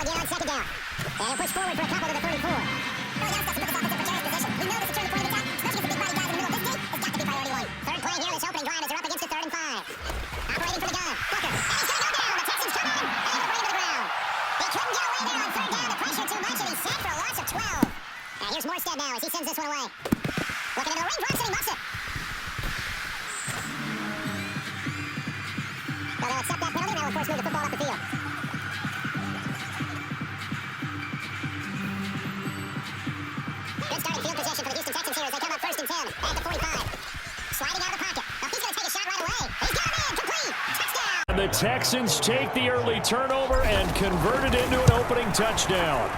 ball again on second down. And he'll push forward for a couple to the 34. Really helps us to put this offense in precarious position. We know this is turn the point of attack, especially with the big body guys in the middle of this game. It's got to be priority one. Third play here in this opening drive as they're up against the 3rd and 5. Operating for the gun. Booker. And he's going to go down. The Texans come on. And he'll bring him to the ground. He couldn't get away there on 3rd down. The pressure too much, and he's set for a loss of 12. And here's Morstead now as he sends this one away. Looking into the ring, drops it, he muffs it. Well, they'll accept that penalty, and they'll, of course, move the football up the field. Good starting field position for the Houston Texans here as they come up 1st and 10 at the 45. Sliding out of the pocket. Now he's going to take a shot right away. He's got it in, complete, touchdown! And the Texans take the early turnover and convert it into an opening touchdown.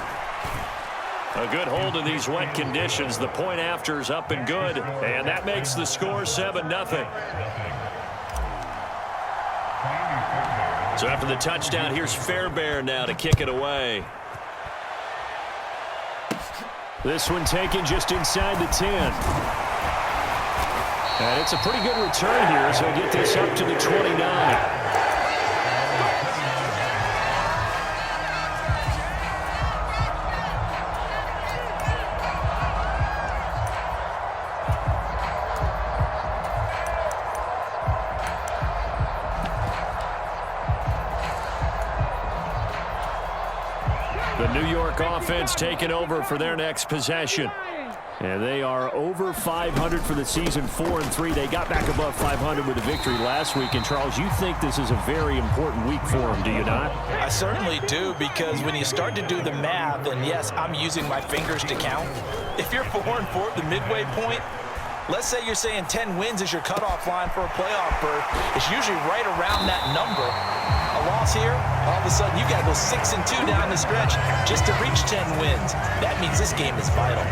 A good hold in these wet conditions. The point after is up and good, and that makes the score 7-0. So after the touchdown, here's Fairbairn now to kick it away. This one taken just inside the 10. And it's a pretty good return here, so he'll get this up to the 29. The New York offense taking over for their next possession. And they are over 500 for the season, 4-3. They got back above 500 with a victory last week. And, Charles, you think this is a very important week for them, do you not? I certainly do, because when you start to do the math, and yes, I'm using my fingers to count. If you're 4-4 at the midway point, let's say you're saying 10 wins is your cutoff line for a playoff berth. It's usually right around that number. A loss here, all of a sudden you got to go 6-2 down the stretch just to reach 10 wins. That means this game is vital.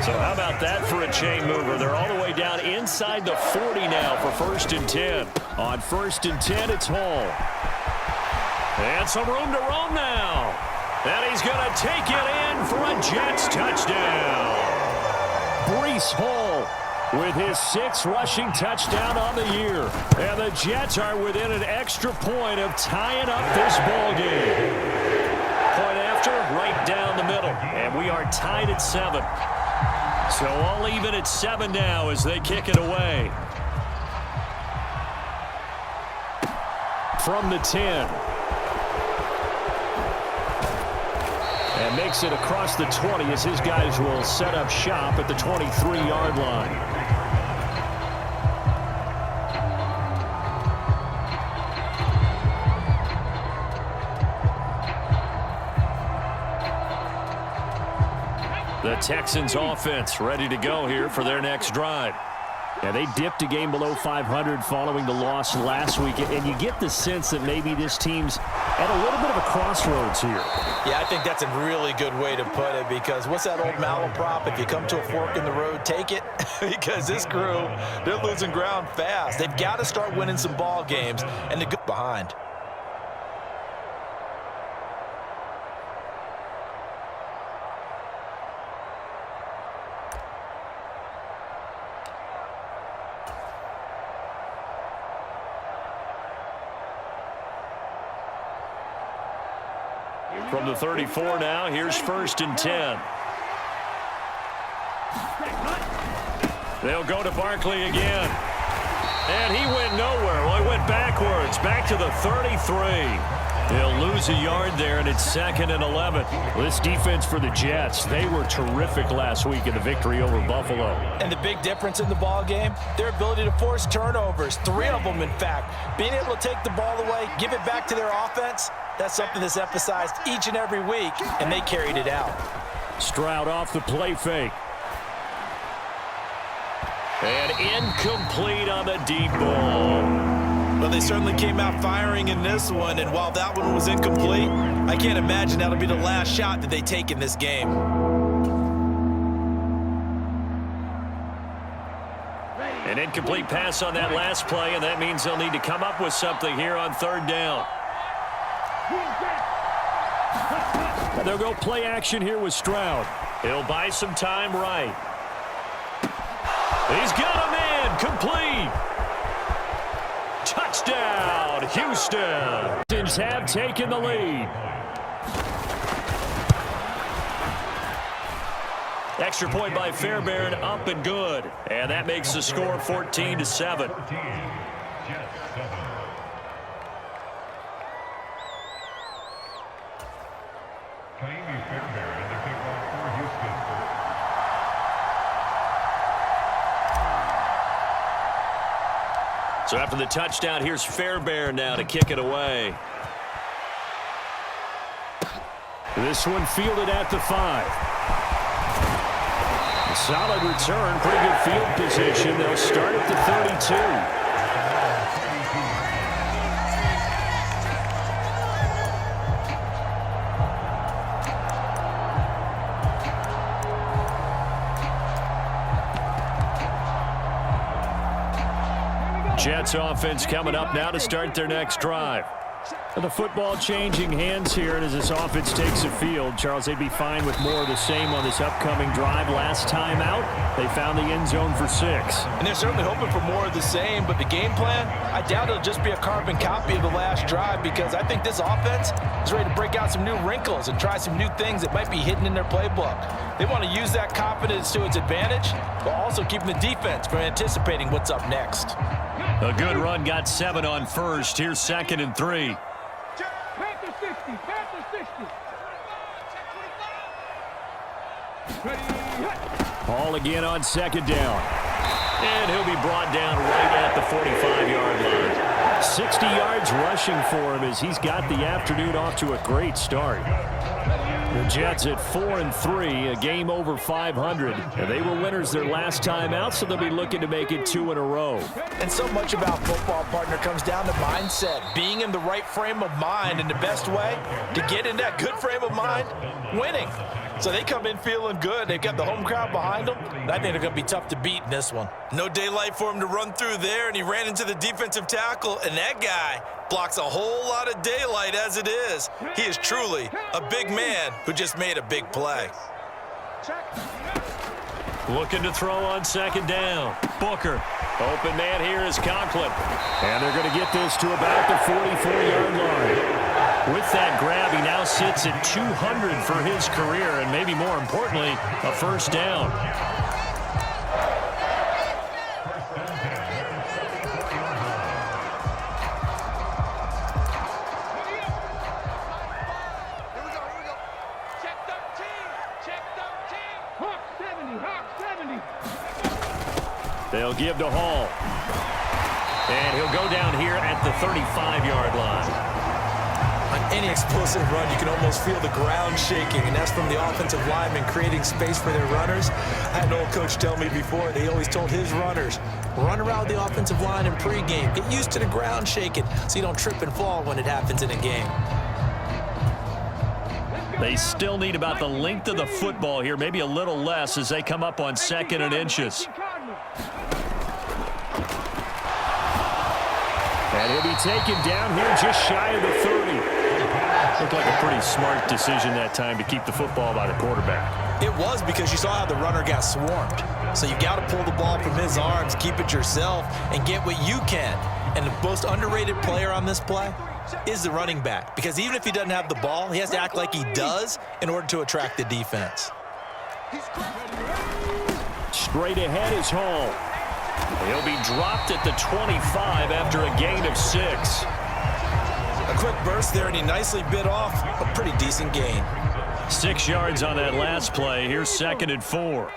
So how about that for a chain mover? They're all the way down inside the 40 now for 1st and 10. On 1st and 10, it's Hall. And some room to roam now. And he's going to take it in for a Jets touchdown. Breece Hall with his 6th rushing touchdown on the year. And the Jets are within an extra point of tying up this ball game. Point after, right down the middle. And we are tied at 7. So all even at 7 now as they kick it away. From the 10. And makes it across the 20 as his guys will set up shop at the 23-yard line. The Texans offense ready to go here for their next drive. Yeah, they dipped a game below 500 following the loss last week, and you get the sense that maybe this team's at a little bit of a crossroads here. Yeah, I think that's a really good way to put it, because what's that old malaprop? If you come to a fork in the road, take it. Because this crew, they're losing ground fast. They've got to start winning some ball games, and they're good behind. From the 34 now, here's 1st and 10. They'll go to Barkley again. And he went nowhere. Well, he went backwards, back to the 33. They'll lose a yard there, and it's 2nd and 11. This defense for the Jets, they were terrific last week in the victory over Buffalo. And the big difference in the ball game, their ability to force turnovers, 3 of them, in fact. Being able to take the ball away, give it back to their offense, that's something that's emphasized each and every week, and they carried it out. Stroud off the play fake. And incomplete on the deep ball. Well, they certainly came out firing in this one, and while that one was incomplete, I can't imagine that'll be the last shot that they take in this game. An incomplete pass on that last play, and that means they'll need to come up with something here on 3rd down. They'll go play action here with Stroud. He'll buy some time right. He's got a man, complete. Touchdown, Houston. Texans have taken the lead. Extra point by Fairbairn, up and good. And that makes the score 14-7. So after the touchdown, here's Fairbairn now to kick it away. This one fielded at the 5. A solid return, pretty good field position. They'll start at the 32. Jets offense coming up now to start their next drive. The football changing hands here, and as this offense takes the field, Charles, they'd be fine with more of the same on this upcoming drive. Last time out, they found the end zone for 6. And they're certainly hoping for more of the same, but the game plan, I doubt it'll just be a carbon copy of the last drive, because I think this offense is ready to break out some new wrinkles and try some new things that might be hidden in their playbook. They want to use that confidence to its advantage, while also keeping the defense from anticipating what's up next. A good run, got 7 on first. Here's 2nd and 3. Panther 60, Panther 60. Ball again on 2nd down. And he'll be brought down right at the 45-yard line. 60 yards rushing for him as he's got the afternoon off to a great start. The Jets at 4-3, a game over 500. And they were winners their last time out, so they'll be looking to make it 2 in a row. And so much about football, partner, comes down to mindset. Being in the right frame of mind, and the best way to get in that good frame of mind, winning. So they come in feeling good. They've got the home crowd behind them. I think they're going to be tough to beat in this one. No daylight for him to run through there, and he ran into the defensive tackle, and that guy blocks a whole lot of daylight as it is. He is truly a big man who just made a big play. Looking to throw on 2nd down. Booker. Open man here is Conklin. And they're going to get this to about the 44-yard line. With that grab, he now sits at 200 for his career, and maybe more importantly, a first down. They'll give to Hall. And he'll go down here at the 35-yard line. On any explosive run, you can almost feel the ground shaking, and that's from the offensive linemen creating space for their runners. I had an old coach tell me before, they always told his runners, run around the offensive line in pregame. Get used to the ground shaking so you don't trip and fall when it happens in a game. They still need about the length of the football here, maybe a little less as they come up on 2nd and inches. And he'll be taken down here just shy of the 30. Looked like a pretty smart decision that time to keep the football by the quarterback. It was, because you saw how the runner got swarmed. So you got to pull the ball from his arms, keep it yourself, and get what you can. And the most underrated player on this play is the running back, because even if he doesn't have the ball, he has to act like he does in order to attract the defense. Straight ahead is Hall. He'll be dropped at the 25 after a gain of 6. A quick burst there, and he nicely bit off a pretty decent gain. 6 yards on that last play. Here's 2nd and 4.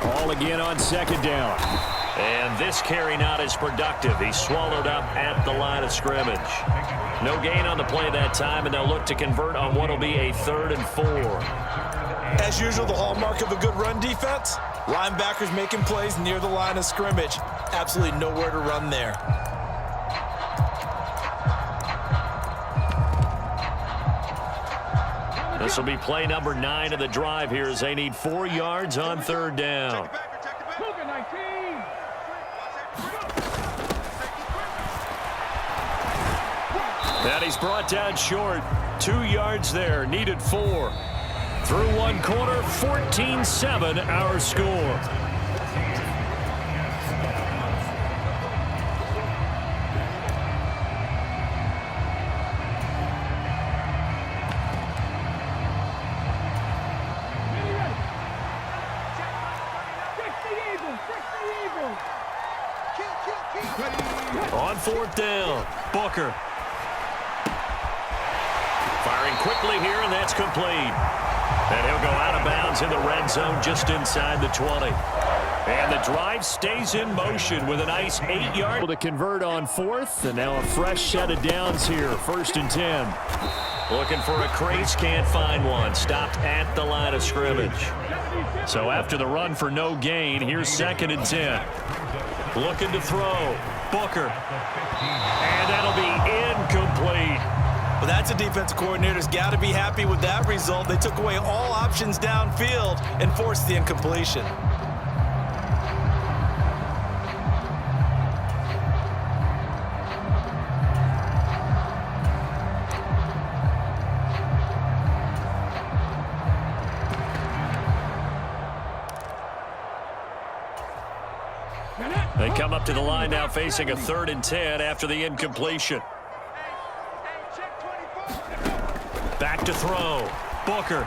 All again on 2nd down. And this carry not as productive. He's swallowed up at the line of scrimmage. No gain on the play that time, and they'll look to convert on what will be a 3rd and 4. As usual, the hallmark of a good run defense, linebackers making plays near the line of scrimmage. Absolutely nowhere to run there. This will be play number 9 of the drive here as they need 4 yards on 3rd down. And he's brought down short. 2 yards there, needed 4. Through one quarter, 14-7 our score. 4th down. Booker. Firing quickly here, and that's complete. And he'll go out of bounds in the red zone just inside the 20. And the drive stays in motion with a nice 8-yard to convert on 4th. And now a fresh set of downs here, 1st and 10. Looking for a crease, can't find one. Stopped at the line of scrimmage. So after the run for no gain, here's 2nd and 10. Looking to throw. Booker. And that'll be incomplete. Well, that's a defensive coordinator's got to be happy with that result. They took away all options downfield and forced the incompletion. They come up to the line now facing a 3rd and 10 after the incompletion. Back to throw. Booker.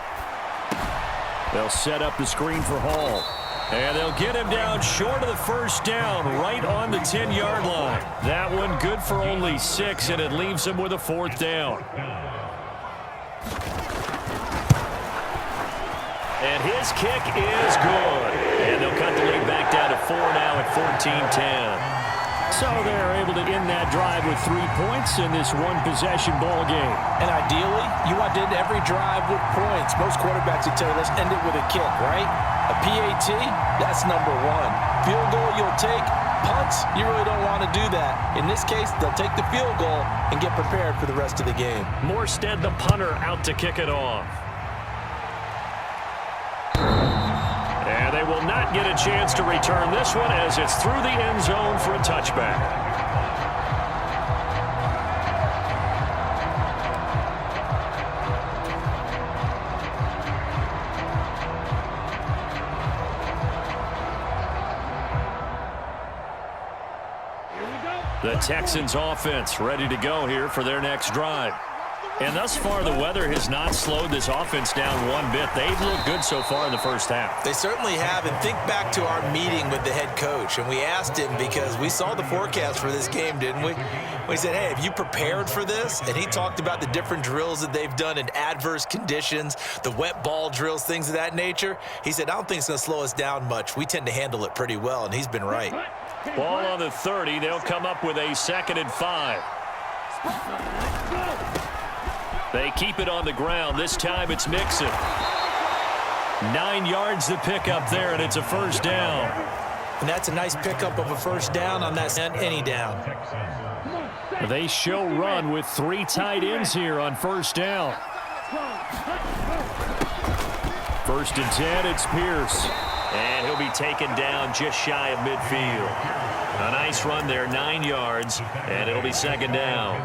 They'll set up the screen for Hall. And they'll get him down short of the 1st down, right on the 10-yard line. That one good for only 6, and it leaves him with a 4th down. And his kick is good. And they'll cut the lead back down to 4 now at 14-10. So they're able to end that drive with 3 points in this one-possession ball game. And ideally, you want to end every drive with points. Most quarterbacks would tell you, let's end it with a kick, right? A PAT, that's number 1. Field goal you'll take. Punts, you really don't want to do that. In this case, they'll take the field goal and get prepared for the rest of the game. Morstead, the punter, out to kick it off. And they will not get a chance to return this one as it's through the end zone for a touchback. The Texans offense ready to go here for their next drive. And thus far, the weather has not slowed this offense down one bit. They've looked good so far in the first half. They certainly have. And think back to our meeting with the head coach. And we asked him because we saw the forecast for this game, didn't we? We said, hey, have you prepared for this? And he talked about the different drills that they've done in adverse conditions, the wet ball drills, things of that nature. He said, I don't think it's going to slow us down much. We tend to handle it pretty well, and he's been right. Ball on the 30. They'll come up with a 2nd and 5. They keep it on the ground. This time it's Mixon. 9 yards to pick up there, and it's a 1st down. And that's a nice pickup of a 1st down on that any down. They show run with 3 tight ends here on 1st down. 1st and 10, it's Pierce. And he'll be taken down just shy of midfield. A nice run there, 9 yards, and it'll be 2nd down.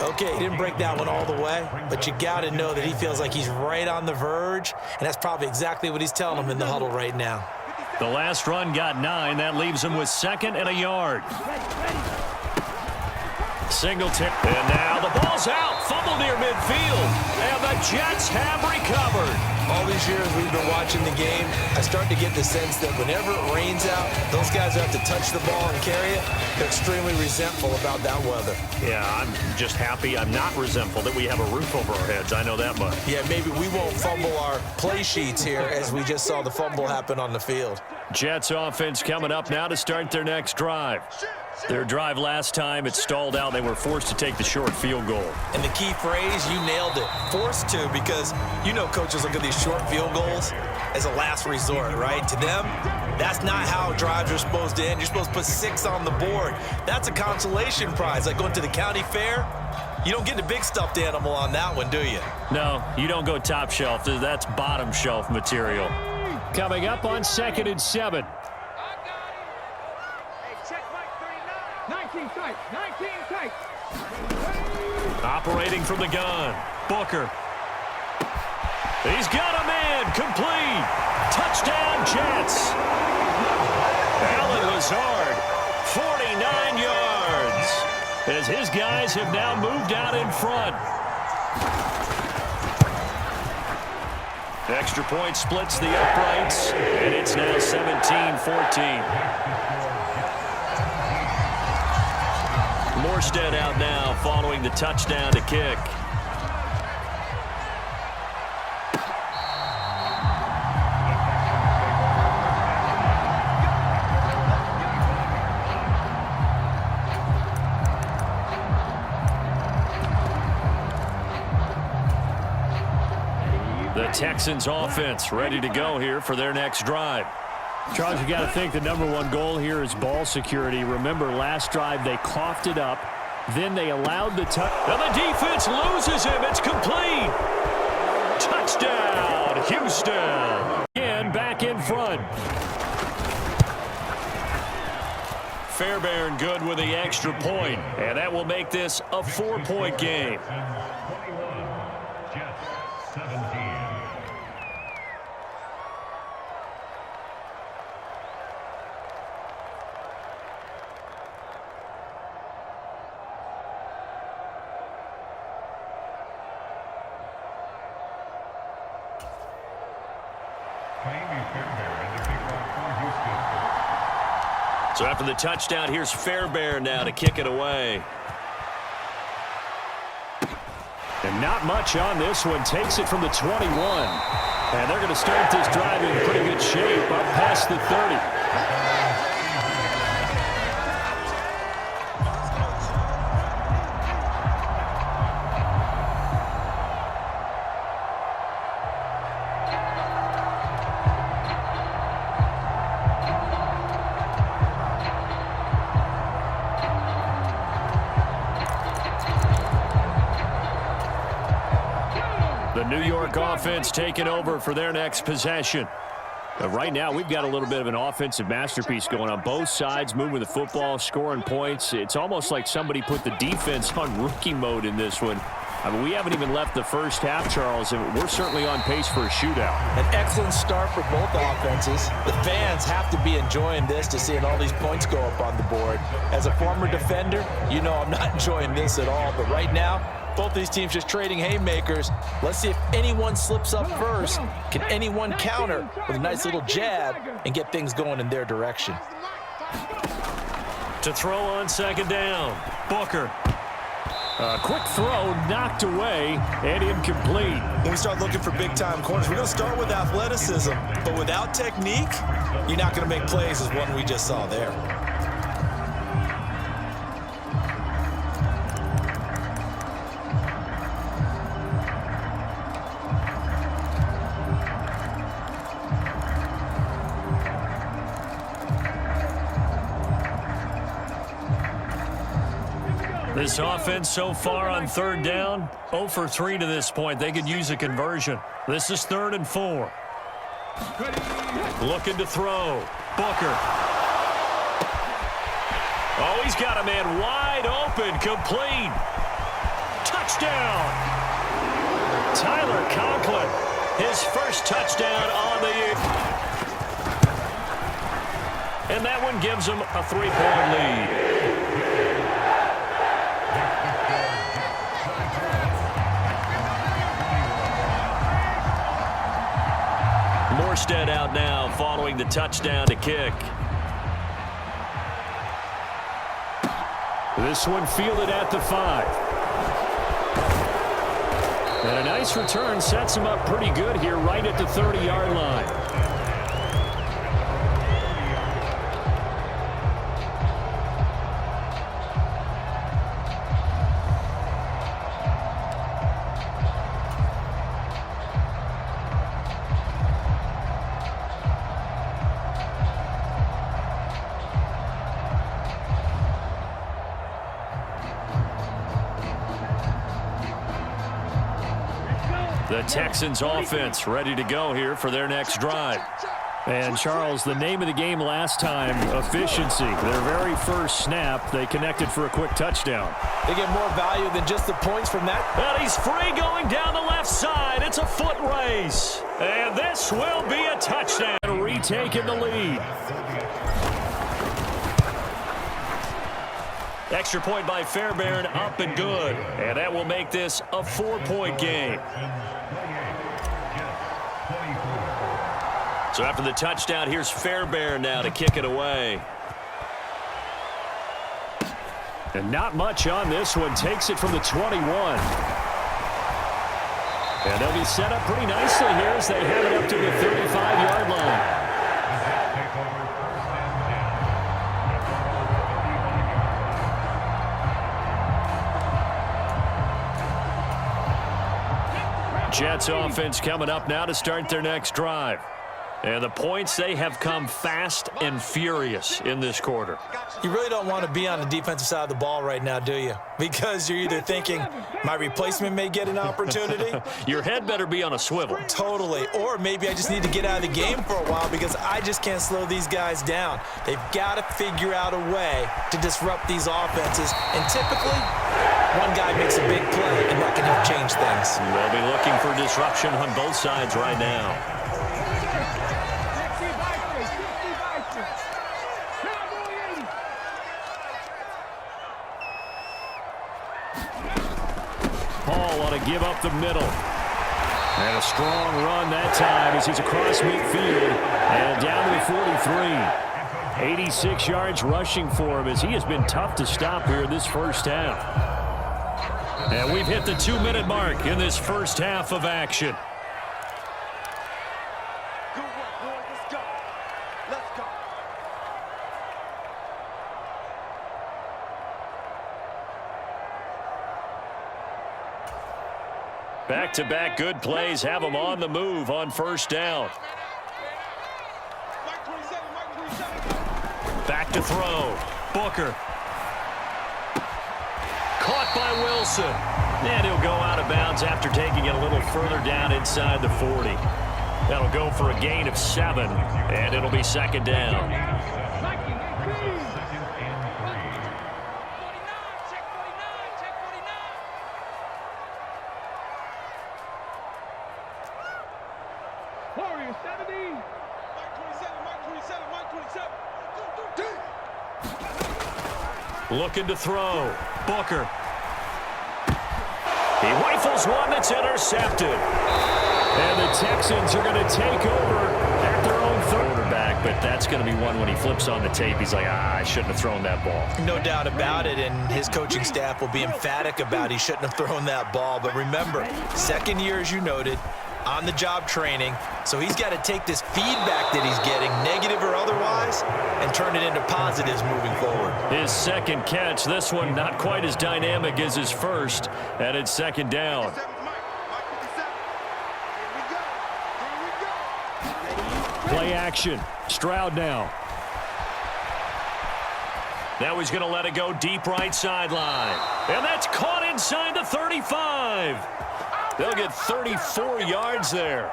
Okay, he didn't break that one all the way, but you got to know that he feels like he's right on the verge, and that's probably exactly what he's telling him in the huddle right now. The last run got 9. That leaves him with 2nd and a yard. Singleton. And now the ball's out. Fumble near midfield. And the Jets have recovered. All these years we've been watching the game, I start to get the sense that whenever it rains out, those guys who have to touch the ball and carry it, they're extremely resentful about that weather. Yeah, I'm just happy I'm not resentful that we have a roof over our heads. I know that much. Yeah, maybe we won't fumble our play sheets here as we just saw the fumble happen on the field. Jets offense coming up now to start their next drive. Their drive last time, it stalled out. They were forced to take the short field goal. And the key phrase, you nailed it, forced to, because you know coaches look at these short field goals as a last resort, right? To them, that's not how drives are supposed to end. You're supposed to put 6 on the board. That's a consolation prize, like going to the county fair. You don't get the big stuffed animal on that one, do you? No, you don't go top shelf. That's bottom shelf material. Coming up on 2nd and 7. 19 tight, 19 tight. Operating from the gun. Booker. He's got a man. Complete. Touchdown, Jets. Allen Lazard, 49 yards. As his guys have now moved out in front. Extra point splits the uprights, and it's now 17-14. Morstead out now following the touchdown to kick. The Texans offense ready to go here for their next drive. Charles, you got to think the #1 goal here is ball security. Remember, last drive they coughed it up. Then they allowed the touch. And the defense loses him. It's complete. Touchdown, Houston. And back in front. Fairbairn good with the extra point. And that will make this a 4-point game. So after the touchdown, here's Fairbairn now to kick it away. And not much on this one. Takes it from the 21. And they're going to start this drive in pretty good shape up past the 30. New York offense taking over for their next possession. But right now, we've got a little bit of an offensive masterpiece going on both sides, moving the football, scoring points. It's almost like somebody put the defense on rookie mode in this one. I mean, we haven't even left the first half, Charles, and we're certainly on pace for a shootout. An excellent start for both offenses. The fans have to be enjoying this to seeing all these points go up on the board. As a former defender, you know I'm not enjoying this at all, but right now, both these teams just trading haymakers. Let's see if anyone slips up first. Can anyone counter with a nice little jab and get things going in their direction? To throw on second down, Booker. A quick throw knocked away and incomplete. When we start looking for big-time corners, we're going to start with athleticism. But without technique, you're not going to make plays as one we just saw there. This offense so far on third down, 0 for 3 to this point. They could use a conversion. This is 3rd and 4. Looking to throw. Booker. Oh, he's got a man wide open, complete. Touchdown. Tyler Conklin, his first touchdown on the year. And that one gives him a 3-point lead. Morstead out now following the touchdown to kick. This one fielded at the 5. And a nice return sets him up pretty good here right at the 30-yard line. The Texans offense ready to go here for their next drive. And, Charles, the name of the game last time, efficiency. Their very first snap, they connected for a quick touchdown. They get more value than just the points from that. And he's free going down the left side. It's a foot race. And this will be a touchdown. Retaking the lead. Extra point by Fairbairn, up and good. And that will make this a 4-point game. So after the touchdown, here's Fairbairn now to kick it away. And not much on this one. Takes it from the 21. And they'll be set up pretty nicely here as they have it up to the 35-yard line. Jets offense coming up now to start their next drive. And the points, they have come fast and furious in this quarter. You really don't want to be on the defensive side of the ball right now, do you? Because you're either thinking, my replacement may get an opportunity. Your head better be on a swivel. Totally. Or maybe I just need to get out of the game for a while because I just can't slow these guys down. They've got to figure out a way to disrupt these offenses. And typically, one guy makes a big play, and that can help change things. They'll be looking for disruption on both sides right now. Paul on a give up the middle. And a strong run that time as he's across midfield and down to the 43. 86 yards rushing for him as he has been tough to stop here in this first half. And we've hit the 2-minute mark in this first half of action. Back-to-back good plays have them on the move on first down. Back to throw. Booker. Caught by Wilson. And he'll go out of bounds after taking it a little further down inside the 40. That'll go for a gain of 7, and it'll be second down. Looking to throw. Booker. He rifles one that's intercepted. And the Texans are going to take over at their own quarterback, but that's going to be one when he flips on the tape. He's like, I shouldn't have thrown that ball. No doubt about it, and his coaching staff will be emphatic about he shouldn't have thrown that ball. But remember, second year, as you noted, on-the-job training, so he's got to take this feedback that he's getting, negative or otherwise, and turn it into positives moving forward. His second catch, this one not quite as dynamic as his first, and it's second down. Play action. Stroud now. Now he's going to let it go deep right sideline. And that's caught inside the 35. They'll get 34 yards there.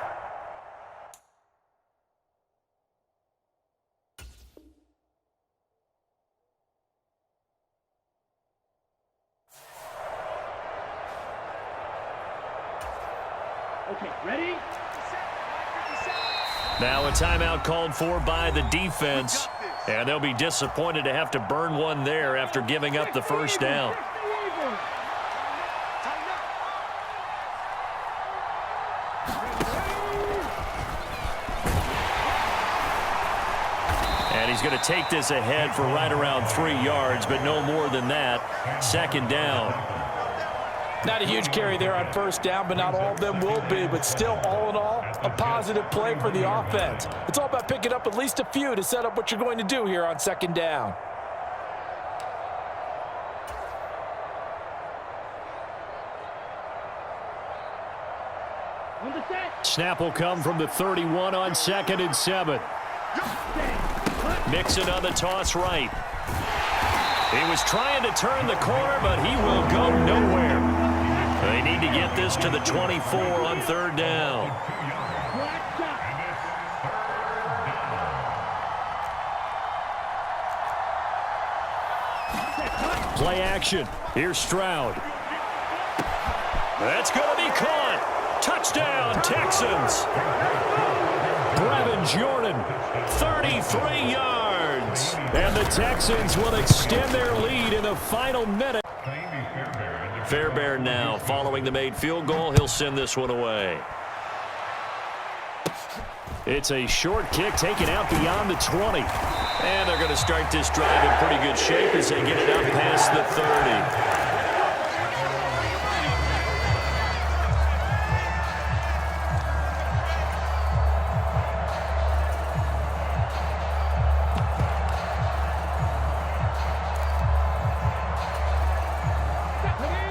Okay, ready? Now a timeout called for by the defense. And they'll be disappointed to have to burn one there after giving up the first down. And he's going to take this ahead for right around 3 yards, but no more than that. Second down. Not a huge carry there on first down, but not all of them will be. But still, all in all, a positive play for the offense. It's all about picking up at least a few to set up what you're going to do here on second down. Snap will come from the 31 on 2nd and 7. Mixon on the toss right. He was trying to turn the corner, but he will go nowhere. They need to get this to the 24 on third down. Play action. Here's Stroud. That's going to be caught. Touchdown, Texans. Brevin Jordan, 33 yards. And the Texans will extend their lead in the final minute. Fairbairn now following the made field goal. He'll send this one away. It's a short kick taken out beyond the 20. And they're going to start this drive in pretty good shape as they get it up past the 30.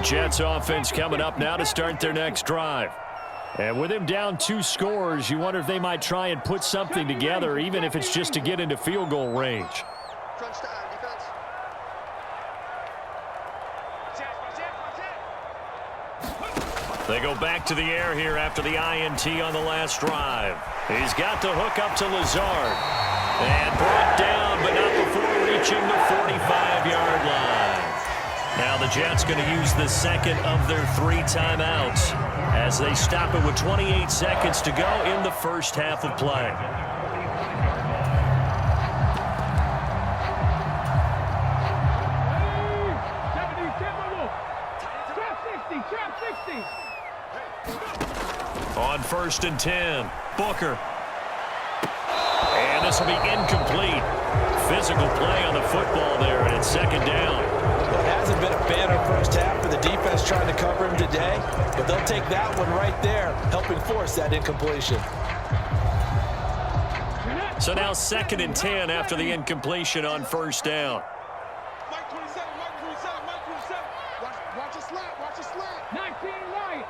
Jets offense coming up now to start their next drive. And with him down 2 scores, you wonder if they might try and put something together, even if it's just to get into field goal range. They go back to the air here after the INT on the last drive. He's got the hook up to Lazard. And brought down, but not before reaching the 45-yard line. Now the Jets going to use the second of their 3 timeouts as they stop it with 28 seconds to go in the first half of play. On 1st and 10, Booker. And this will be incomplete. Physical play on the football there, and it's second down. It hasn't been a banner first half for the defense trying to cover him today, but they'll take that one right there, helping force that incompletion. So now 2nd and 10 after the incompletion on 1st down. Mike 27, Mike 27, Mike 27. Watch a slap, watch a slap. 19 right.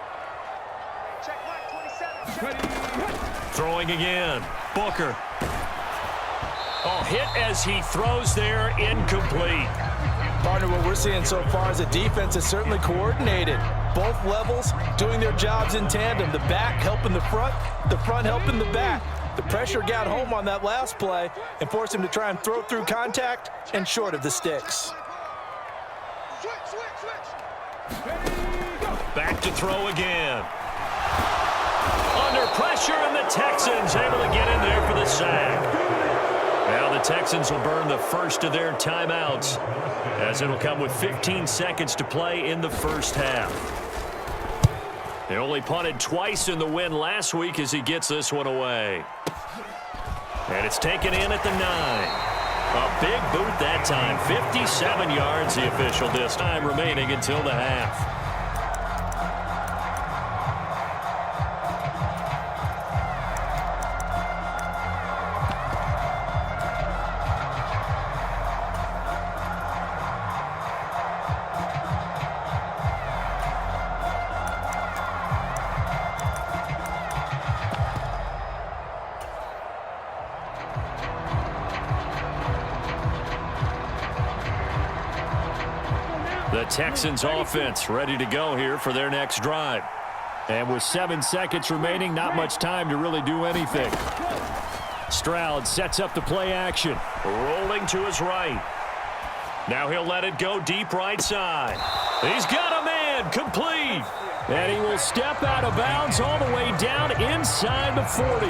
Check Mike 27. Throwing again. Booker. Oh, hit as he throws there, incomplete. Partner, what we're seeing so far is the defense is certainly coordinated. Both levels doing their jobs in tandem. The back helping the front helping the back. The pressure got home on that last play and forced him to try and throw through contact and short of the sticks. Back to throw again. Under pressure, and the Texans able to get in there for the sack. Now the Texans will burn the first of their timeouts as it'll come with 15 seconds to play in the first half. They only punted twice in the win last week as he gets this one away. And it's taken in at the 9. A big boot that time. 57 yards the official this time remaining until the half. The Texans offense ready to go here for their next drive. And with 7 seconds remaining, not much time to really do anything. Stroud sets up the play action. Rolling to his right. Now he'll let it go deep right side. He's got a man, complete. And he will step out of bounds all the way down inside the 40.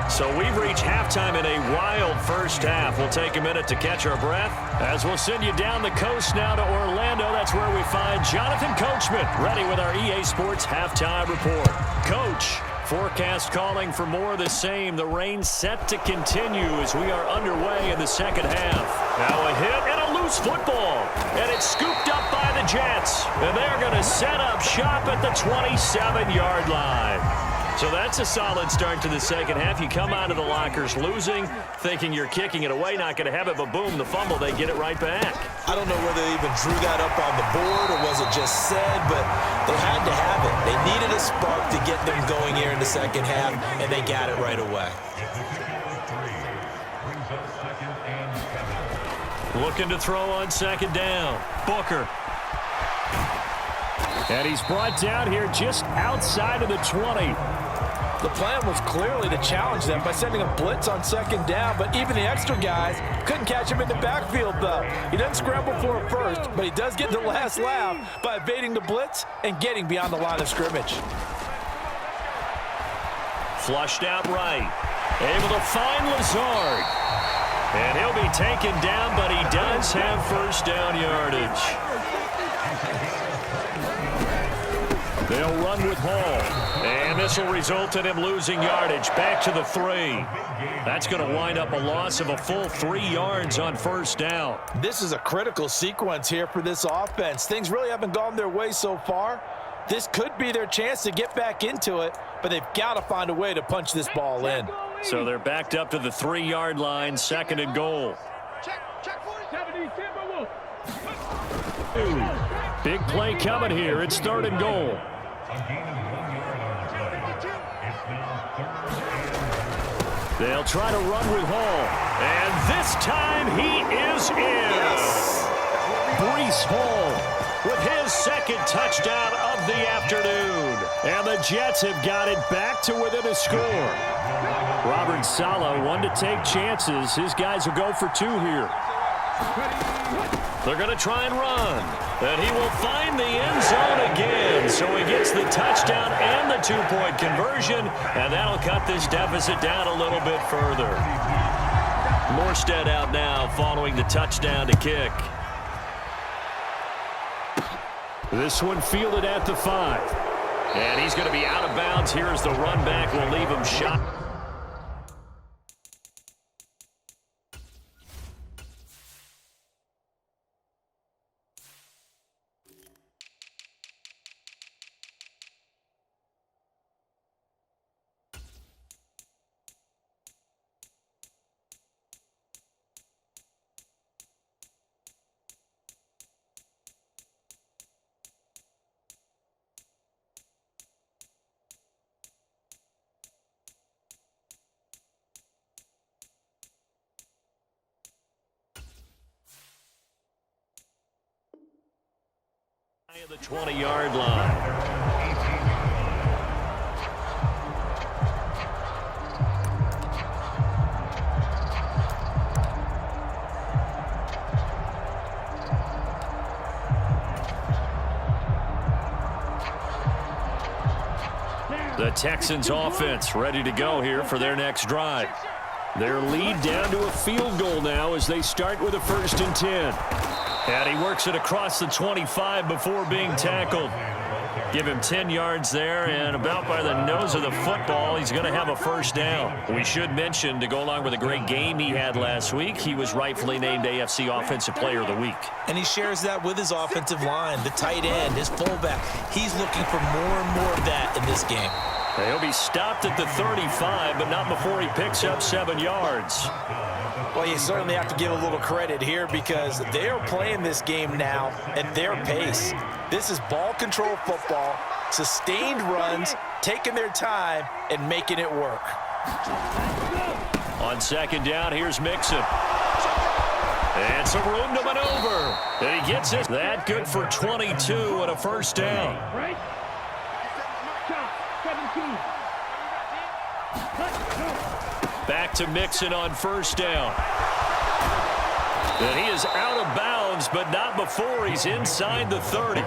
So we've reached halftime in a wild first half. We'll take a minute to catch our breath as we'll send you down the coast now to Orlando. That's where we find Jonathan Coachman ready with our EA Sports halftime report. Coach, forecast calling for more of the same. The rain set to continue as we are underway in the second half. Now a hit and a loose football. And it's scooped up by the Jets. And they're going to set up shop at the 27-yard line. So that's a solid start to the second half. You come out of the lockers losing, thinking you're kicking it away, not going to have it, but boom, the fumble, they get it right back. I don't know whether they even drew that up on the board or was it just said, but they had to have it. They needed a spark to get them going here in the second half, and they got it right away. Looking to throw on second down. Booker. And he's brought down here just outside of the 20. The plan was clearly to challenge them by sending a blitz on second down, but even the extra guys couldn't catch him in the backfield, though. He doesn't scramble for it first, but he does get the last laugh by evading the blitz and getting beyond the line of scrimmage. Flushed out right. Able to find Lazard. And he'll be taken down, but he does have first down yardage. They'll run with Hall. And this will result in him losing yardage. Back to the 3. That's going to wind up a loss of a full 3 yards on first down. This is a critical sequence here for this offense. Things really haven't gone their way so far. This could be their chance to get back into it, but they've got to find a way to punch this ball in. So they're backed up to the 3-yard line, 2nd and goal. Big play coming here. It's 3rd and goal. They'll try to run with Hall. And this time he is in. Yes. Breece Hall with his 2nd touchdown of the afternoon. And the Jets have got it back to within a score. Robert Saleh, one to take chances. His guys will go for 2 here. They're going to try and run. And he will find the end zone again. So he gets the touchdown and the 2-point conversion. And that'll cut this deficit down a little bit further. Morstead out now following the touchdown to kick. This one fielded at the 5. And he's going to be out of bounds here as the run back will leave him shot. The 20-yard line. The Texans offense ready to go here for their next drive. Their lead down to a field goal now as they start with a 1st and 10. And he works it across the 25 before being tackled. Give him 10 yards there, and about by the nose of the football, he's going to have a 1st down. We should mention, to go along with a great game he had last week, he was rightfully named AFC Offensive Player of the Week. And he shares that with his offensive line, the tight end, his fullback. He's looking for more and more of that in this game. He'll be stopped at the 35, but not before he picks up 7 yards. Well, you certainly have to give a little credit here because they are playing this game now at their pace. This is ball control football, sustained runs, taking their time, and making it work. On 2nd down, here's Mixon. And some room to maneuver. And he gets it. That good for 22 and a 1st down. Back to Mixon on 1st down. And he is out of bounds, but not before he's inside the 30.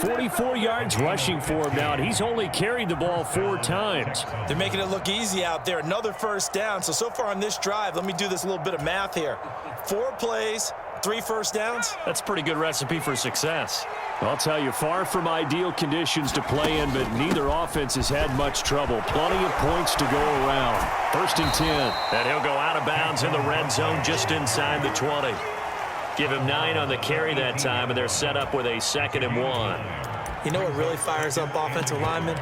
44 yards rushing for him now, and he's only carried the ball 4 times. They're making it look easy out there. Another 1st down. So far on this drive, let me do this little bit of math here. 4 plays, 3 1st downs. That's a pretty good recipe for success. I'll tell you, far from ideal conditions to play in, but neither offense has had much trouble. Plenty of points to go around. 1st and 10. And he'll go out of bounds in the red zone just inside the 20. Give him 9 on the carry that time, and they're set up with a 2nd and 1. You know what really fires up offensive linemen?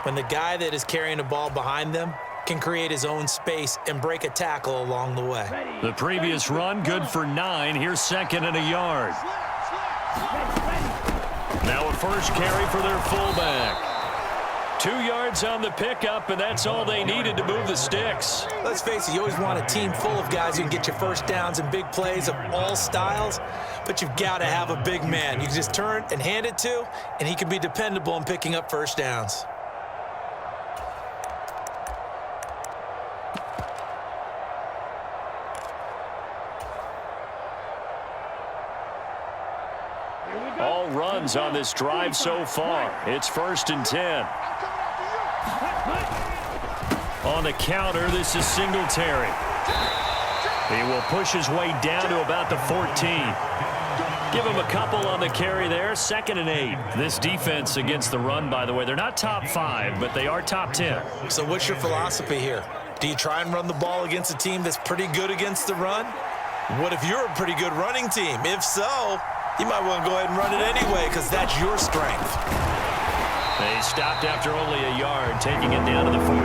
When the guy that is carrying the ball behind them can create his own space and break a tackle along the way. The previous run, good for 9. Here's 2nd and a yard. Now a 1st carry for their fullback. 2 yards on the pickup, and that's all they needed to move the sticks. Let's face it, you always want a team full of guys who can get you 1st downs and big plays of all styles, but you've got to have a big man. You can just turn and hand it to, and he can be dependable in picking up 1st downs. All runs on this drive so far. It's 1st and 10. On the counter, this is Singletary. He will push his way down to about the 14. Give him a couple on the carry there. 2nd and 8. This defense against the run, by the way, they're not top 5, but they are top 10. So what's your philosophy here? Do you try and run the ball against a team that's pretty good against the run? What if you're a pretty good running team? If so, you might want to go ahead and run it anyway because that's your strength. They stopped after only a yard, taking it down to the 14.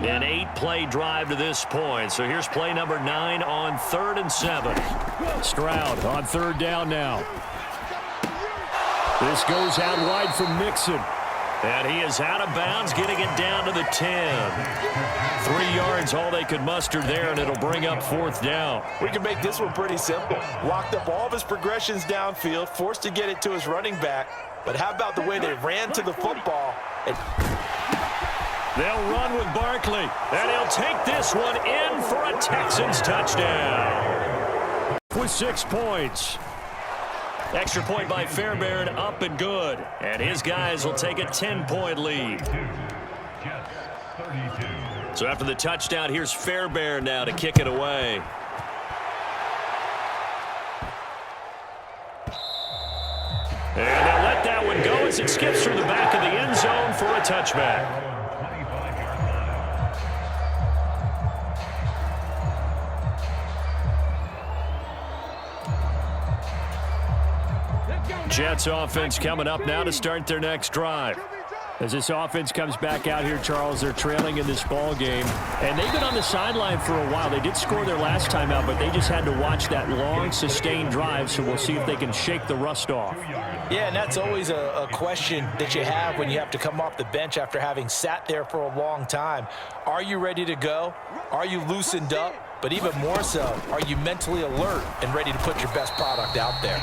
An 8-play drive to this point. So here's play number 9 on 3rd and 7. Stroud on 3rd down now. This goes out wide from Mixon. And he is out of bounds, getting it down to the 10. 3 yards, all they could muster there, and it'll bring up 4th down. We can make this one pretty simple. Locked up all of his progressions downfield, forced to get it to his running back. But how about the way they ran to the football? They'll run with Barkley, and he'll take this one in for a Texans touchdown. With 6 points. Extra point by Fairbairn, up and good. And his guys will take a 10-point lead. So after the touchdown, here's Fairbairn now to kick it away. And they'll let that one go as it skips through the back of the end zone for a touchback. Jets offense coming up now to start their next drive. As this offense comes back out here, Charles, they're trailing in this ball game. And they've been on the sideline for a while. They did score their last time out, but they just had to watch that long, sustained drive, so we'll see if they can shake the rust off. Yeah, and that's always a question that you have when you have to come off the bench after having sat there for a long time. Are you ready to go? Are you loosened up? But even more so, are you mentally alert and ready to put your best product out there?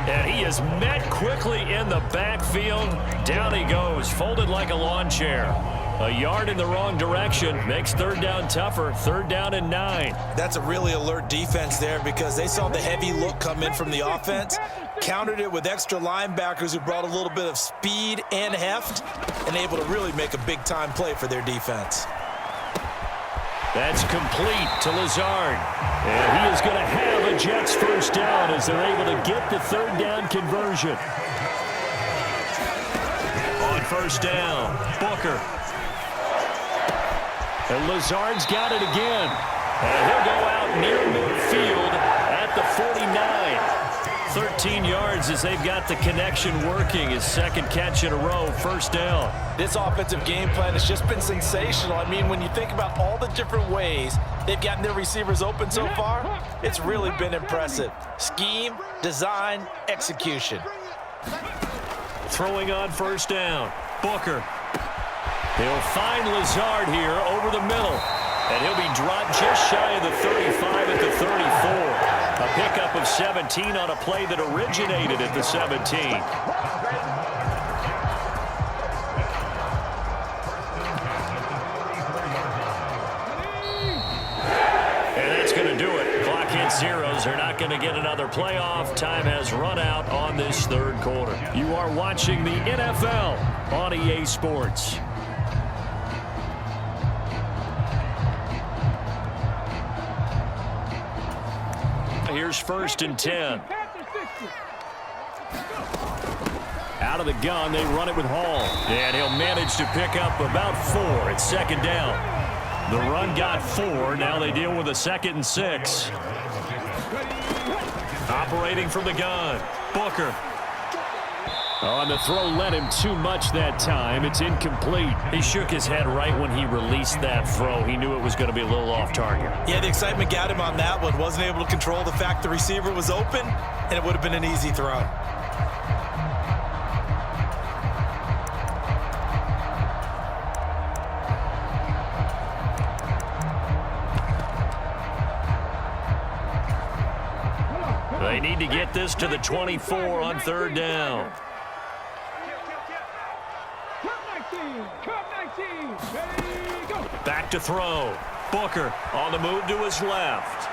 And he is met quickly in the backfield. Down he goes, folded like a lawn chair. A yard in the wrong direction makes 3rd down tougher. 3rd down and 9. That's a really alert defense there because they saw the heavy look come in from the offense, countered it with extra linebackers who brought a little bit of speed and heft, and able to really make a big-time play for their defense. That's complete to Lazard. And he is going to have a Jets 1st down as they're able to get the 3rd down conversion. On 1st down, Booker. And Lazard's got it again. And he'll go out near midfield at the 49. 13 yards as they've got the connection working. His 2nd catch in a row, 1st down. This offensive game plan has just been sensational. I mean, when you think about all the different ways they've gotten their receivers open so far, it's really been impressive. Scheme, design, execution. Throwing on 1st down, Booker. He'll find Lazard here over the middle. And he'll be dropped just shy of the 35 at the 34. A pickup of 17 on a play that originated at the 17. And that's going to do it. Clock hits zeros. They're not going to get another playoff. Time has run out on this 3rd quarter. You are watching the NFL on EA Sports. Here's 1st and 10. Out of the gun, they run it with Hall. And he'll manage to pick up about 4. It's 2nd down. The run got 4. Now they deal with a 2nd and 6. Operating from the gun, Booker. On the throw, led him too much that time. It's incomplete. He shook his head right when he released that throw. He knew it was going to be a little off target. Yeah, the excitement got him on that one. Wasn't able to control the fact the receiver was open, and it would have been an easy throw. They need to get this to the 24 on 3rd down. Back to throw. Booker on the move to his left.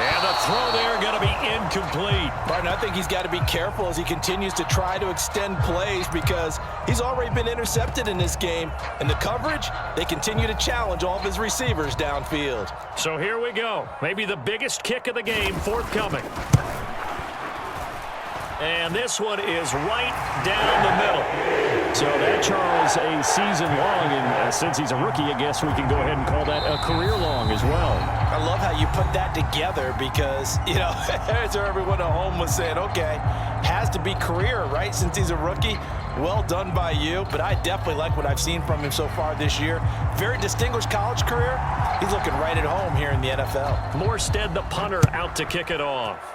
And And the throw there going to be incomplete. Martin, I think he's got to be careful as he continues to try to extend plays because he's already been intercepted in this game. And the coverage, they continue to challenge all of his receivers downfield. So here we go. Maybe the biggest kick of the game forthcoming. And this one is right down the middle. So that, Charles, a season long, and since he's a rookie, I guess we can go ahead and call that a career long as well. I love how you put that together because, you know, as everyone at home was saying, okay, has to be career, right, since he's a rookie. Well done by you, but I definitely like what I've seen from him so far this year. Very distinguished college career. He's looking right at home here in the NFL. Morstead, the punter, out to kick it off.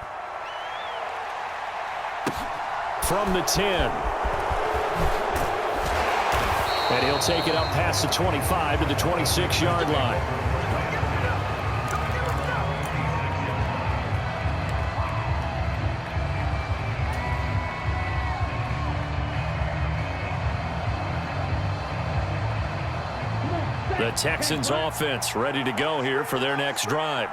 From the 10. And he'll take it up past the 25 to the 26-yard line. The Texans offense ready to go here for their next drive.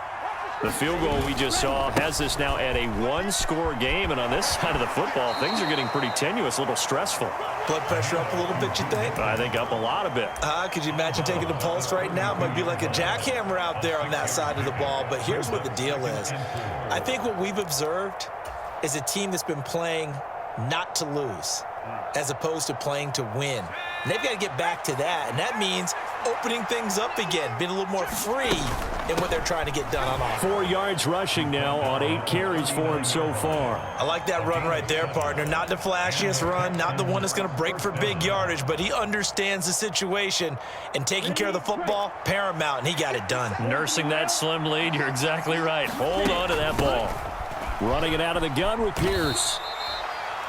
The field goal we just saw has us now at a one-score game, and on this side of the football, things are getting pretty tenuous, a little stressful. Blood pressure up a little bit, you think? I think up a lot of it. Could you imagine taking the pulse right now? It might be like a jackhammer out there on that side of the ball, but here's what the deal is. I think what we've observed is a team that's been playing not to lose as opposed to playing to win. And they've got to get back to that, and that means opening things up again, being a little more free in what they're trying to get done on offense. 4 yards rushing now on 8 carries for him so far. I like that run right there, partner. Not the flashiest run, not the one that's going to break for big yardage, but he understands the situation, and taking care of the football, paramount, and he got it done. Nursing that slim lead, you're exactly right. Hold on to that ball. Running it out of the gun with Pierce.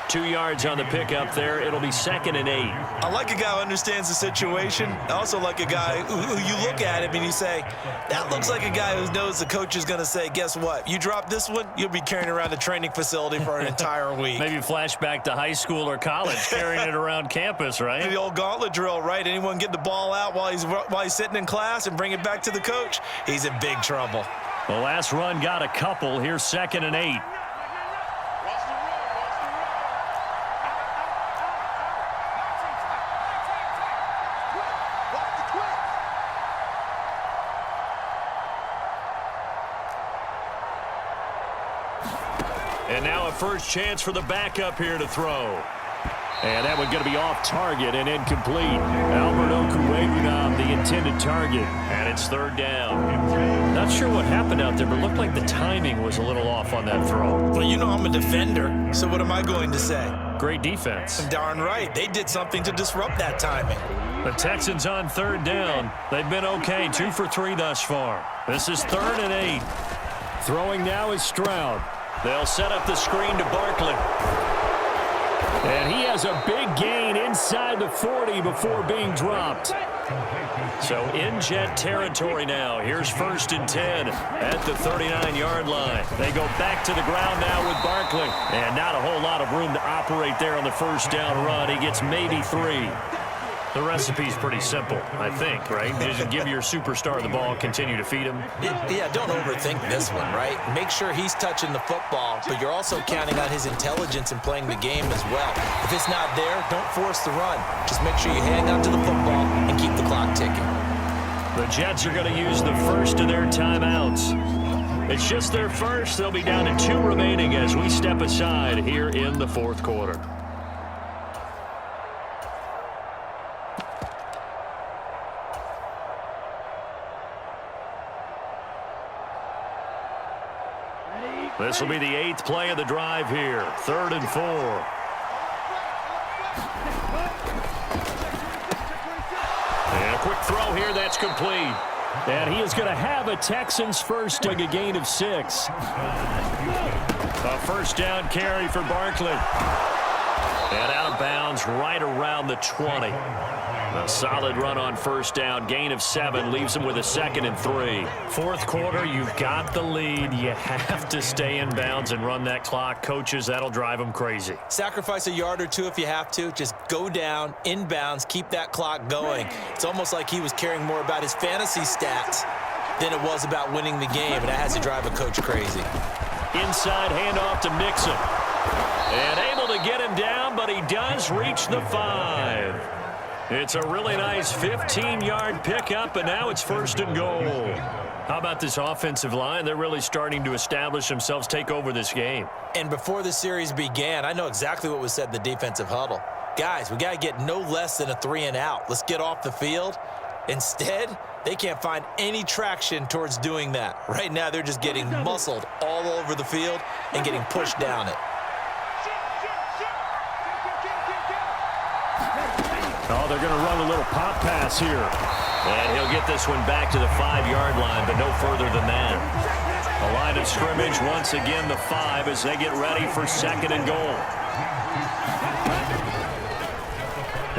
2 yards on the pickup there. It'll be 2nd and 8. I like a guy who understands the situation. I also like a guy who you look at him and you say, that looks like a guy who knows the coach is going to say, guess what? You drop this one, you'll be carrying around the training facility for an entire week. Maybe flashback to high school or college, carrying it around campus, right? The old gauntlet drill, right? Anyone get the ball out while he's sitting in class and bring it back to the coach? He's in big trouble. The last run got a couple. Here's 2nd and 8. And now a first chance for the backup here to throw. And that one going to be off target and incomplete. Albert Okwuegbunam, the intended target. And it's 3rd down. Not sure what happened out there, but it looked like the timing was a little off on that throw. Well, you know I'm a defender, so what am I going to say? Great defense. Darn right. They did something to disrupt that timing. The Texans on 3rd down. They've been okay, 2 for 3 thus far. This is 3rd and 8. Throwing now is Stroud. They'll set up the screen to Barkley. And he has a big gain inside the 40 before being dropped. So in Jet territory now. Here's 1st and 10 at the 39-yard line. They go back to the ground now with Barkley. And not a whole lot of room to operate there on the 1st down run. He gets maybe 3. The recipe's pretty simple, I think, right? Just give your superstar the ball, continue to feed him. Yeah, don't overthink this one, right? Make sure he's touching the football, but you're also counting on his intelligence in playing the game as well. If it's not there, don't force the run. Just make sure you hang on to the football and keep the clock ticking. The Jets are going to use the first of their timeouts. It's just their first. They'll be down to 2 remaining as we step aside here in the 4th quarter. This will be the 8th play of the drive here. 3rd and 4. And a quick throw here that's complete. And he is going to have a Texans first, a gain of 6. A 1st down carry for Barkley. And out of bounds right around the 20. A solid run on 1st down, gain of 7, leaves him with a 2nd and 3. 4th quarter, you've got the lead. You have to stay in bounds and run that clock. Coaches, that'll drive them crazy. Sacrifice a yard or 2 if you have to. Just go down, inbounds, keep that clock going. It's almost like he was caring more about his fantasy stats than it was about winning the game, and that has to drive a coach crazy. Inside handoff to Mixon. And able to get him down, but he does reach the 5. It's a really nice 15-yard pickup, and now it's 1st and goal. How about this offensive line? They're really starting to establish themselves, take over this game. And before the series began, I know exactly what was said in the defensive huddle. Guys, we got to get no less than a 3-and-out. Let's get off the field. Instead, they can't find any traction towards doing that. Right now, they're just getting muscled all over the field and getting pushed down it. Oh, they're going to run a little pop pass here. And he'll get this one back to the 5-yard line, but no further than that. A line of scrimmage, once again, the 5 as they get ready for 2nd and goal.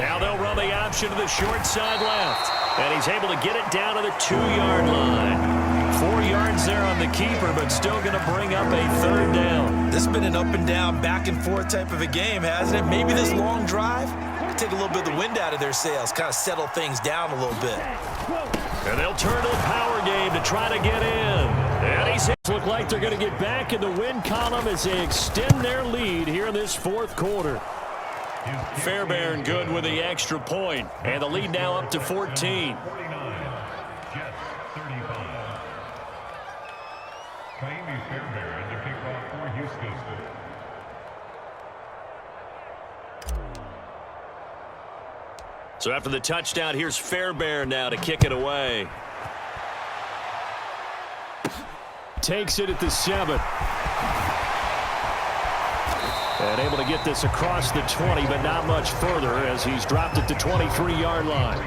Now they'll run the option to the short side left. And he's able to get it down to the 2-yard line. 4 yards there on the keeper, but still going to bring up a 3rd down. This has been an up and down, back and forth type of a game, hasn't it? Maybe this long drive take a little bit of the wind out of their sails, kind of settle things down a little bit. And they'll turn to the power game to try to get in. And he's look like they're going to get back in the win column as they extend their lead here in this 4th quarter. Fairbairn good with the extra point, and the lead now up to 14. So after the touchdown, here's Fairbairn now to kick it away. Takes it at the 7. And able to get this across the 20, but not much further as he's dropped at the 23-yard line.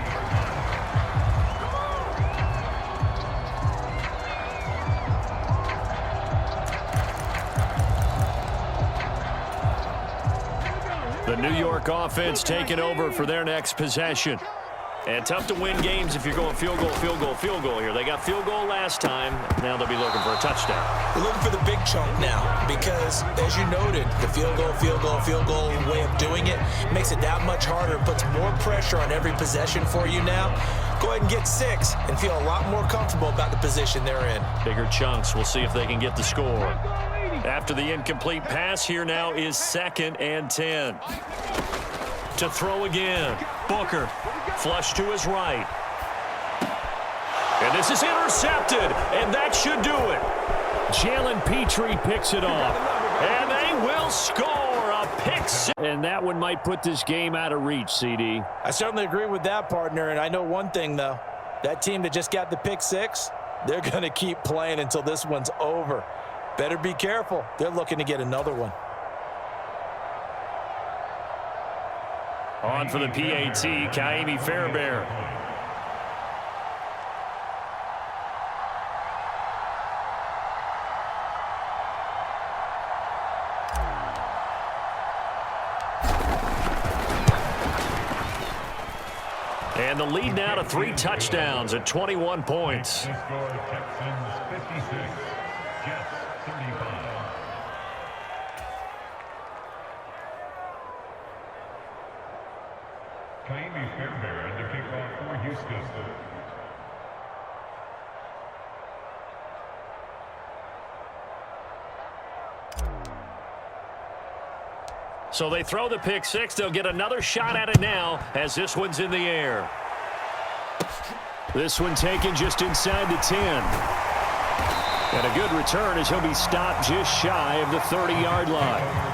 The New York offense taking over for their next possession. And tough to win games if you're going field goal, field goal, field goal here. They got field goal last time. Now they'll be looking for a touchdown. We're looking for the big chunk now because, as you noted, the field goal, field goal, field goal way of doing it makes it that much harder, puts more pressure on every possession for you now. Go ahead and get 6 and feel a lot more comfortable about the position they're in. Bigger chunks. We'll see if they can get the score. After the incomplete pass, here now is 2nd and 10. To throw again. Booker. Flush to his right. And this is intercepted, and that should do it. Jalen Petrie picks it off, and they will score a pick 6. And that one might put this game out of reach, CD. I certainly agree with that, partner, and I know one thing, though. That team that just got the pick 6, they're going to keep playing until this one's over. Better be careful. They're looking to get another one. On for the PAT, Kaimi Fairbairn. And the lead now to 3 touchdowns at 21 points. Texans 56, Jets 35. Kaimi Fairbairn to kick off for Houston. So they throw the pick 6. They'll get another shot at it now as this one's in the air. This one taken just inside the 10. And a good return as he'll be stopped just shy of the 30-yard line.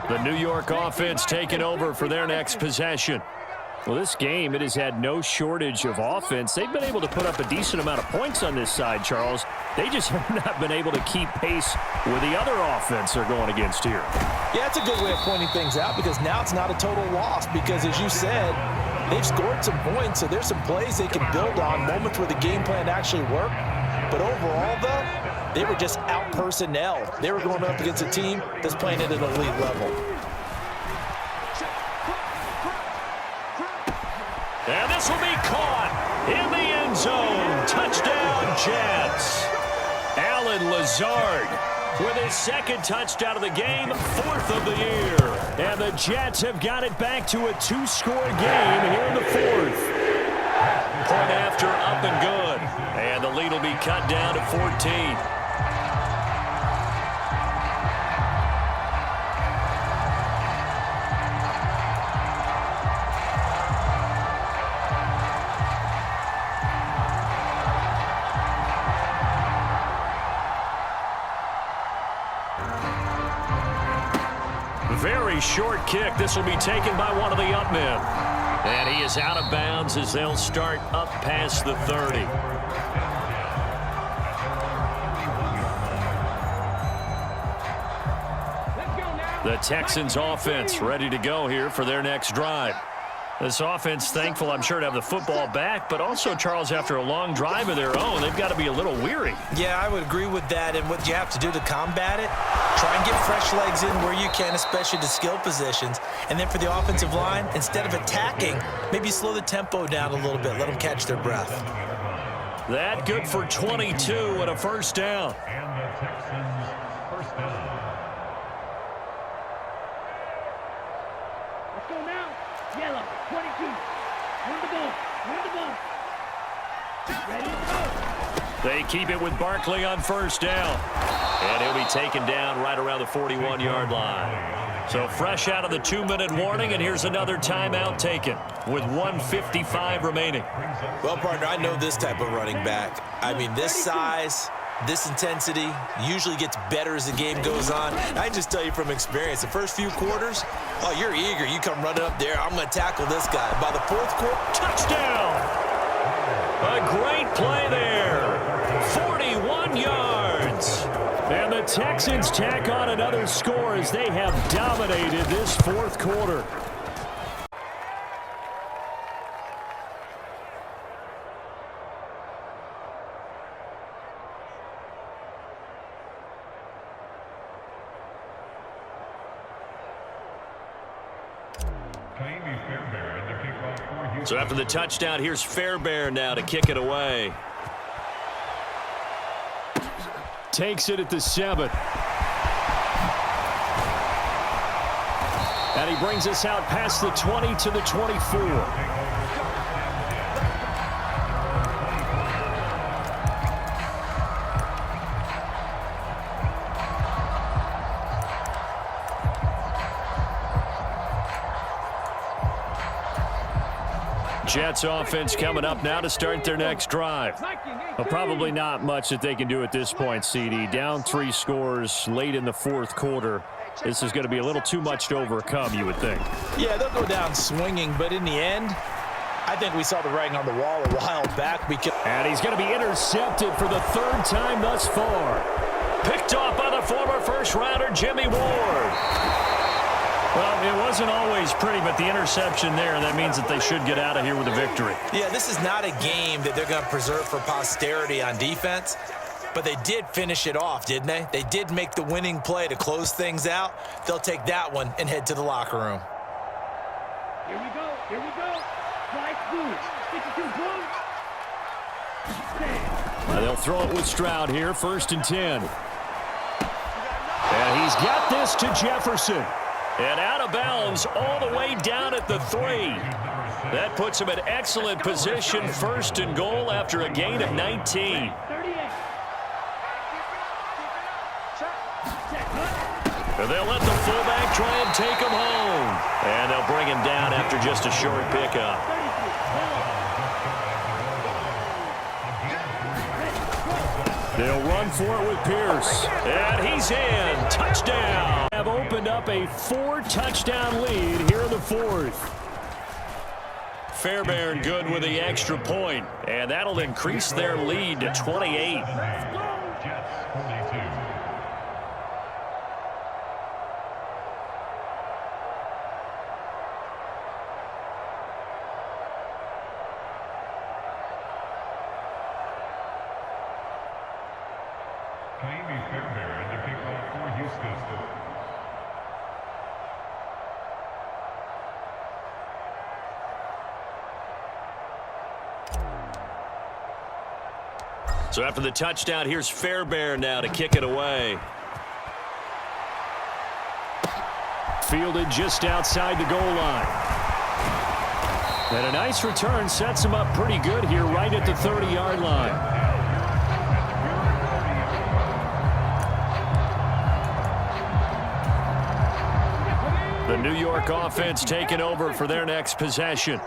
The New York offense taking over for their next possession. Well, this game, it has had no shortage of offense. They've been able to put up a decent amount of points on this side, Charles. They just have not been able to keep pace with the other offense they're going against here. Yeah, it's a good way of pointing things out because now it's not a total loss because, as you said, they've scored some points, so there's some plays they can build on, moments where the game plan actually worked. But overall, though, they were just out-personnel. They were going up against a team that's playing at an elite level. And this will be caught in the end zone. Touchdown, Jets. Allen Lazard with his second touchdown of the game, 4th of the year. And the Jets have got it back to a 2-score game here in the 4th. Point after up and good. And the lead will be cut down to 14. Very short kick. This will be taken by one of the up men. And he is out of bounds as they'll start up past the 30. The Texans offense ready to go here for their next drive. This offense thankful, I'm sure, to have the football back, but also, Charles, after a long drive of their own, they've got to be a little weary. Yeah, I would agree with that, and what you have to do to combat it, try and get fresh legs in where you can, especially to skill positions. And then for the offensive line, instead of attacking, maybe slow the tempo down a little bit, let them catch their breath. That good for 22 and a first down. And the Texans first down. Let's go now. Yellow, 22. Win the ball. Win the ball. Ready to go. They keep it with Barkley on first down. And he'll be taken down right around the 41-yard line. So fresh out of the 2-minute warning, and here's another timeout taken with 1:55 remaining. Well, partner, I know this type of running back. I mean, this size, this intensity usually gets better as the game goes on. I just tell you from experience, the first few quarters, oh, you're eager. You come running up there, I'm going to tackle this guy. By the 4th quarter, touchdown! A great play there. 41 yards. And the Texans tack on another score as they have dominated this 4th quarter. So after the touchdown, here's Fairbairn now to kick it away. Takes it at the 7. And he brings us out past the 20 to the 24. Jets offense coming up now to start their next drive. Well, probably not much that they can do at this point, CD. Down 3 scores late in the 4th quarter. This is going to be a little too much to overcome, you would think. Yeah, they'll go down swinging, but in the end, I think we saw the writing on the wall a while back. And he's going to be intercepted for the 3rd time thus far. Picked off by the former first-rounder Jimmy Ward. Well, it wasn't always pretty, but the interception there, that means that they should get out of here with a victory. Yeah, this is not a game that they're going to preserve for posterity on defense, but they did finish it off, didn't they? They did make the winning play to close things out. They'll take that one and head to the locker room. Here we go. Here we go. Slice boost. 52 points. They'll throw it with Stroud here, 1st and 10. And he's got this to Jefferson. And out of bounds all the way down at the 3. That puts him in excellent position, 1st and goal after a gain of 19. And they'll let the fullback try and take him home. And they'll bring him down after just a short pickup. They'll run for it with Pierce. And he's in. Touchdown. Have opened up a 4-touchdown lead here in the 4th. Fairbairn good with the extra point. And that'll increase their lead to 28. Jets 42. Fairbairn to kick off for Houston. So after the touchdown, here's Fairbairn now to kick it away. Fielded just outside the goal line. And a nice return sets him up pretty good here right at the 30-yard line. The New York offense taking over for their next possession.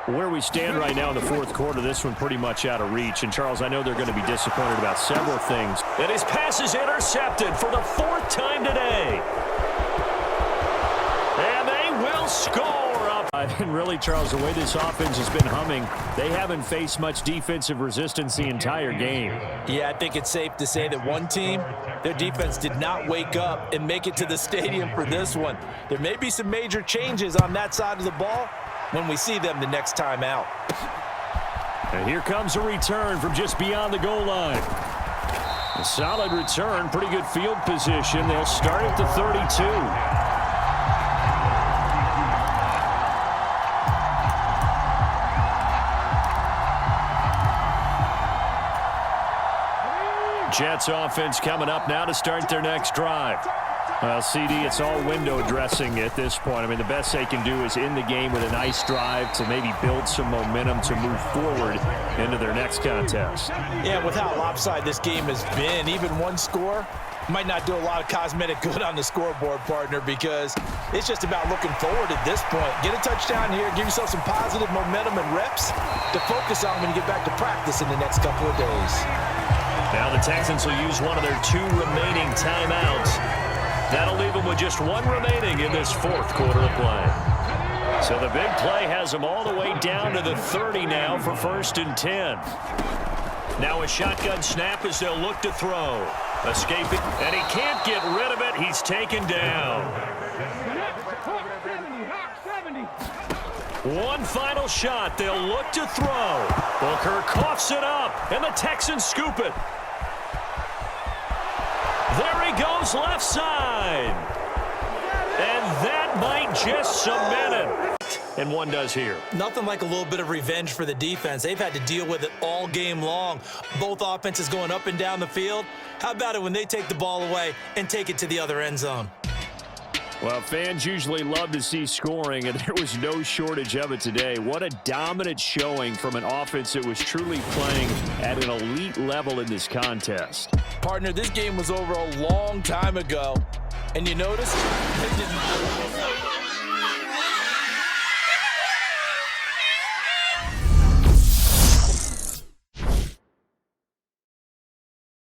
Where we stand right now in the fourth quarter, this one pretty much out of reach. And, Charles, I know they're going to be disappointed about several things. And his pass is intercepted for the 4th time today. And they will score up. And really, Charles, the way this offense has been humming, they haven't faced much defensive resistance the entire game. Yeah, I think it's safe to say that one team, their defense did not wake up and make it to the stadium for this one. There may be some major changes on that side of the ball when we see them the next time out. And here comes a return from just beyond the goal line. A solid return, pretty good field position. They'll start at the 32. Jets offense coming up now to start their next drive. Well, CD, it's all window dressing at this point. I mean, the best they can do is end the game with a nice drive to maybe build some momentum to move forward into their next contest. Yeah, with how lopsided this game has been, even one score might not do a lot of cosmetic good on the scoreboard, partner, because it's just about looking forward at this point. Get a touchdown here, give yourself some positive momentum and reps to focus on when you get back to practice in the next couple of days. Now the Texans will use one of their 2 remaining timeouts. That'll leave them with just 1 remaining in this 4th quarter of play. So the big play has them all the way down to the 30 now for 1st and 10. Now a shotgun snap as they'll look to throw. Escaping, and he can't get rid of it. He's taken down. One final shot. They'll look to throw. Booker coughs it up, and the Texans scoop it. There he goes left side. And that might just cement it. And one does here. Nothing like a little bit of revenge for the defense. They've had to deal with it all game long. Both offenses going up and down the field. How about it when they take the ball away and take it to the other end zone? Well, fans usually love to see scoring, and there was no shortage of it today. What a dominant showing from an offense that was truly playing at an elite level in this contest. Partner, this game was over a long time ago, and you notice they didn't.